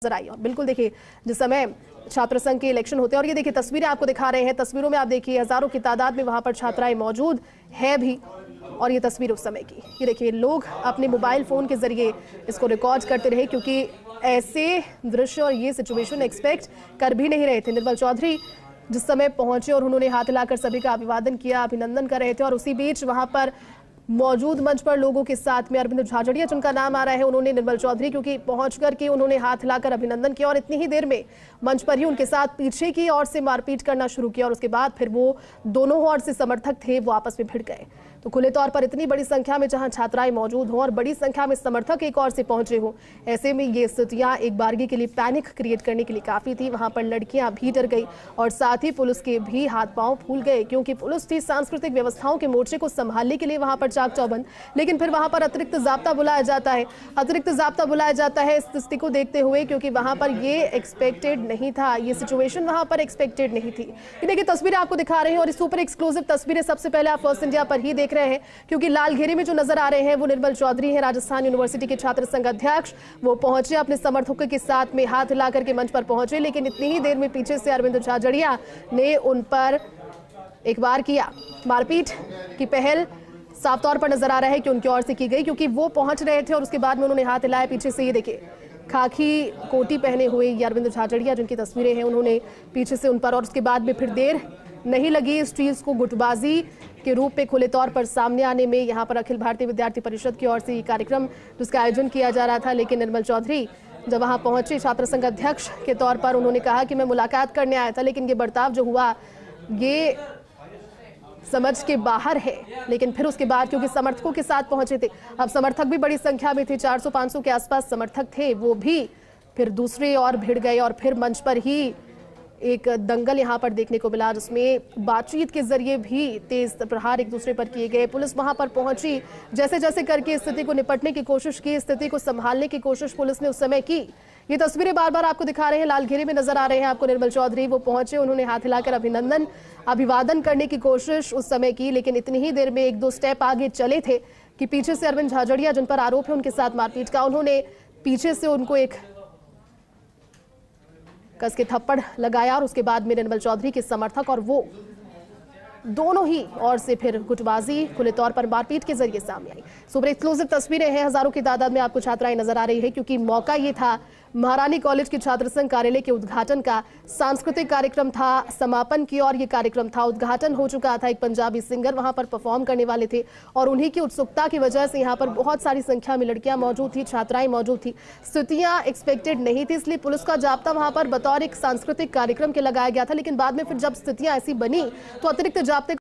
नजर आई। और बिल्कुल देखिए, जिस समय छात्र संघ के इलेक्शन होते हैं, और ये देखिए तस्वीरें आपको दिखा रहे हैं, तस्वीरों में आप देखिए हजारों की तादाद में वहां पर छात्राएं मौजूद है भी। और ये तस्वीर उस समय की, ये देखिए लोग अपने मोबाइल फोन के जरिए इसको रिकॉर्ड करते रहे, क्योंकि ऐसे दृश्य और ये सिचुएशन एक्सपेक्ट कर भी नहीं रहे थे। निर्मल चौधरी जिस समय पहुंचे और उन्होंने हाथ हिलाकर सभी का अभिवादन किया, अभिनंदन कर रहे थे, और उसी बीच वहां पर मौजूद मंच पर लोगों के साथ में अरविंद झाझड़िया जिनका नाम आ रहा है, उन्होंने निर्मल चौधरी क्योंकि पहुंच करके उन्होंने हाथ हिलाकर अभिनंदन किया, और इतनी ही देर में मंच पर ही उनके साथ पीछे की ओर से मारपीट करना शुरू किया, और उसके बाद फिर वो दोनों ओर से समर्थक थे वो आपस में भिड़ गए। तो खुले तौर पर इतनी बड़ी संख्या में जहां छात्राएं मौजूद हों और बड़ी संख्या में समर्थक एक ओर से पहुंचे हों, ऐसे में ये स्थितियां एक बारगी के लिए पैनिक क्रिएट करने के लिए काफी थी। वहां पर लड़कियां भी डर गई और साथ ही पुलिस के भी हाथ पांव फूल गए, क्योंकि पुलिस थी सांस्कृतिक व्यवस्थाओं के मोर्चे को संभालने के लिए वहां पर चाक चौबंद, लेकिन फिर वहां पर अतिरिक्त जाब्ता बुलाया जाता है। अतिरिक्त जाब्ता बुलाया जाता है इस स्थिति को देखते हुए, क्योंकि वहां पर ये एक्सपेक्टेड नहीं था, ये सिचुएशन वहां पर एक्सपेक्टेड नहीं थी। ये देखिए तस्वीरें आपको दिखा रहे हैं, और इस सुपर एक्सक्लूसिव तस्वीरें सबसे पहले आप फर्स्ट इंडिया पर ही देख रहे हैं, क्योंकि लाल घेरे में जो नजर आ रहे हैं वो निर्मल चौधरी हैं, राजस्थान यूनिवर्सिटी के छात्र संघ अध्यक्ष। वो पहुंचे अपने समर्थकों के साथ में हाथ हिलाकर के मंच पर पहुंचे, लेकिन इतनी ही देर में पीछे से अरविंद झाझड़िया ने उन पर एक बार किया। मारपीट की पहल साफ तौर पर नजर आ रहा है कि उनकी ओर से की गई, क्योंकि वो पहुंच रहे थे और उसके बाद में उन्होंने हाथ हिलाया पीछे से। ये देखिए खाकी कोटी पहने हुए ये अरविंद झाझड़िया जिनकी तस्वीरें हैं, उन्होंने पीछे से उन पर, और उसके बाद में फिर देर नहीं लगी इस चीज को गुटबाजी के रूप में खुले तौर पर सामने आने में। यहाँ पर अखिल भारतीय विद्यार्थी परिषद की ओर से ये कार्यक्रम जिसका आयोजन किया जा रहा था, लेकिन निर्मल चौधरी जब वहां पहुंचे छात्र संघ अध्यक्ष के तौर पर, उन्होंने कहा कि मैं मुलाकात करने आया था, लेकिन ये बर्ताव जो हुआ ये समझ के बाहर है। लेकिन फिर उसके बाद क्योंकि समर्थकों के साथ पहुंचे थे, अब समर्थक भी बड़ी संख्या में थे, 400-500 के आसपास समर्थक थे, वो भी फिर दूसरे और भिड़ गए, और फिर मंच पर ही एक दंगल यहां पर देखने को मिला, जिसमें बातचीत के जरिए भी तेज प्रहार एक दूसरे पर किए गए। पुलिस वहां पर पहुंची, जैसे जैसे करके स्थिति को निपटने की कोशिश की, स्थिति को संभालने की कोशिश पुलिस ने उस समय की। ये तस्वीरें बार बार आपको दिखा रहे हैं, लाल घेरे में नजर आ रहे हैं आपको निर्मल चौधरी। वो पहुंचे, उन्होंने हाथ हिलाकर अभिवादन करने की कोशिश उस समय की, लेकिन इतनी ही देर में एक दो स्टेप आगे चले थे कि पीछे से अरविंद झाझड़िया जिन पर आरोप है उनके साथ मारपीट का, उन्होंने पीछे से उनको एक कस के थप्पड़ लगाया, और उसके बाद में निर्मल चौधरी के समर्थक और वो दोनों ही और से फिर गुटबाजी खुले तौर पर मारपीट के जरिए सामने आई। सुपर एक्सक्लूसिव तस्वीरें हैं, हजारों की तादाद में आपको छात्राएं नजर आ रही है, क्योंकि मौका ये था महारानी कॉलेज के छात्र संघ कार्यालय के उद्घाटन का। सांस्कृतिक कार्यक्रम था, समापन की और ये कार्यक्रम था, उद्घाटन हो चुका था। एक पंजाबी सिंगर वहां पर परफॉर्म करने वाले थे, और उन्हीं की उत्सुकता की वजह से यहाँ पर बहुत सारी संख्या में लड़कियां मौजूद थी, छात्राएं मौजूद थी। स्थितियां एक्सपेक्टेड नहीं थी, इसलिए पुलिस का जाब्ता वहां पर बतौर एक सांस्कृतिक कार्यक्रम के लगाया गया था। लेकिन बाद में फिर जब स्थितियां ऐसी बनी तो अतिरिक्त जाब्ते